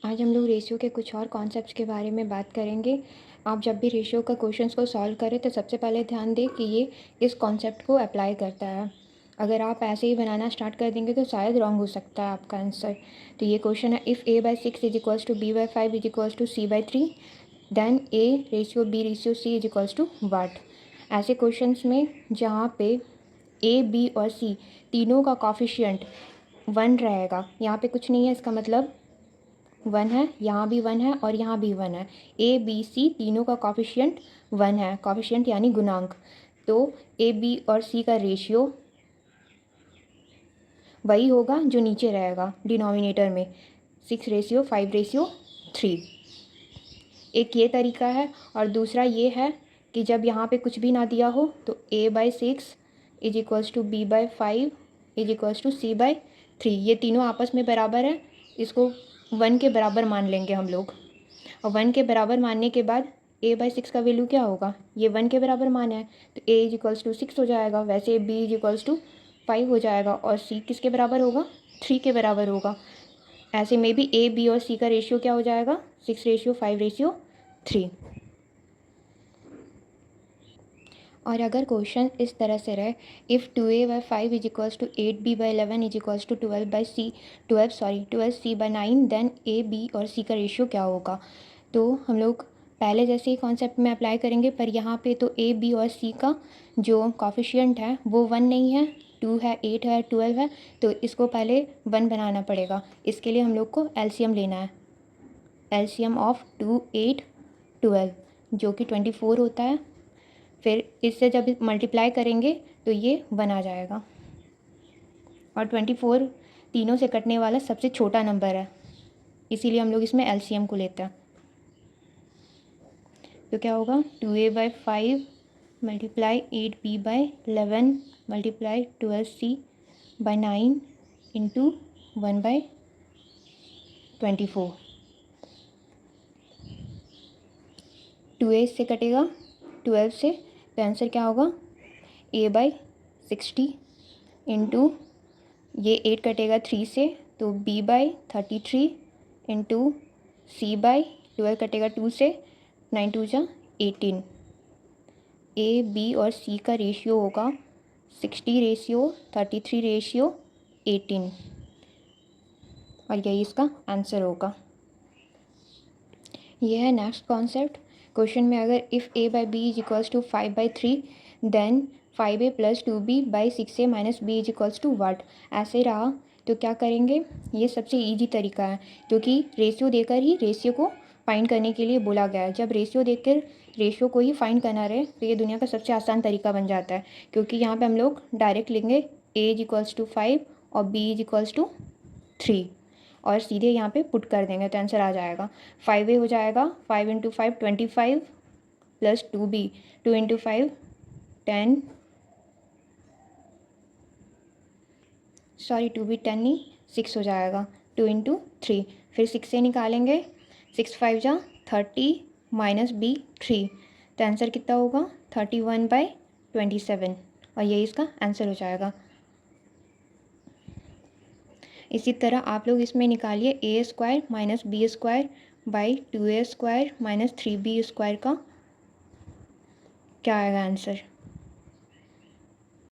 आज हम लोग रेशियो के कुछ और कॉन्सेप्ट्स के बारे में बात करेंगे। आप जब भी रेशियो का क्वेश्चंस को सॉल्व करें तो सबसे पहले ध्यान दें कि ये इस कॉन्सेप्ट को अप्लाई करता है। अगर आप ऐसे ही बनाना स्टार्ट कर देंगे तो शायद रॉन्ग हो सकता है आपका आंसर। तो ये क्वेश्चन है, if a/6 is equals to b/5 is equals to c/3 then a/b/c is equals to what. ऐसे क्वेश्चंस में जहाँ पे a, b और c तीनों का कॉफिशिएंट 1 रहेगा, यहाँ पे कुछ नहीं है, इसका मतलब 1 है, यहाँ भी 1 है और यहाँ भी 1 है। ए बी सी तीनों का कॉफिशिएंट 1 है, कॉफिशिएंट यानी गुणांक। तो ए बी और सी का रेशियो वही होगा जो नीचे रहेगा डिनोमिनेटर में, 6:5:3। एक ये तरीका है और दूसरा ये है कि जब यहाँ पे कुछ भी ना दिया हो तो a/6 is equals to b/5 is equals to c/3। ये तीनों आपस में बराबर है, इसको 1 के बराबर मान लेंगे हम लोग। और 1 के बराबर मानने के बाद a/6 का वैल्यू क्या होगा, ये 1 के बराबर मान है तो a इज इक्वल्स टू 6 हो जाएगा, वैसे b इज इक्वल्स टू 5 हो जाएगा और c किसके बराबर होगा, 3 के बराबर होगा। ऐसे में भी a, b और c का रेशियो क्या हो जाएगा, 6:5:3। और अगर क्वेश्चन इस तरह से रहे, if 2a/5 is equals to 8b/11 is equals to 12c/9 then a, b और c का रेशियो क्या होगा। तो हम लोग पहले जैसे ही कॉन्सेप्ट में अप्लाई करेंगे, पर यहाँ पे तो a, b और c का जो कॉफिशिएंट है वो 1 नहीं है, 2 है, 8 है, 12 है, तो इसको पहले 1 बनाना पड़ेगा। इसके लिए हम लोग को एलसीएम लेना है, एलसीएम ऑफ 2, 8, 12 जो कि 24 होता है। फिर इससे जब मल्टीप्लाई करेंगे तो ये 1 आ जाएगा और 24 तीनों से कटने वाला सबसे छोटा नंबर है, इसीलिए हम लोग इसमें एलसीएम को लेते हैं। तो क्या होगा, 2a/5 multiply 8b/11 multiply 12c/9 into 1/24। 2a से कटेगा 12 से, तो आंसर क्या होगा, a/60 इंटू ये 8 कटेगा 3 से तो b/33 इंटू c/12 कटेगा 2 से, 9 2 जा 18। a, b और c का रेशियो होगा 60:33:18 और यही इसका आंसर होगा। यह है नेक्स्ट कॉन्सेप्ट। क्वेश्चन में अगर if a/b is equals to 5/3 then 5a + 2b/6a - b is equals to what. ऐसे रहा तो क्या करेंगे, ये सबसे इजी तरीका है क्योंकि रेशियो देकर ही रेशियो को फाइंड करने के लिए बोला गया है। जब रेशियो देकर रेशियो को ही फाइंड करना रहे तो ये दुनिया का सबसे आसान तरीका बन जाता है, क्योंकि यहाँ पे हम लोग डायरेक्ट लेंगे a इज इक्वल्स टू 5 और b इज इक्वल्स टू 3 और सीधे यहाँ पे पुट कर देंगे तो आंसर आ जाएगा। 5a हो जाएगा 5 × 5 25 प्लस 2b 2 × 5 10, सॉरी 2b 10 नहीं 6 हो जाएगा, 2 × 3 फिर 6 से निकालेंगे, 6 5 जा 30 माइनस b 3, तो आंसर कितना होगा 31/27 और यही इसका आंसर हो जाएगा। इसी तरह आप लोग इसमें निकालिए a² - b² / 2a² - 3b² का क्या आएगा आंसर।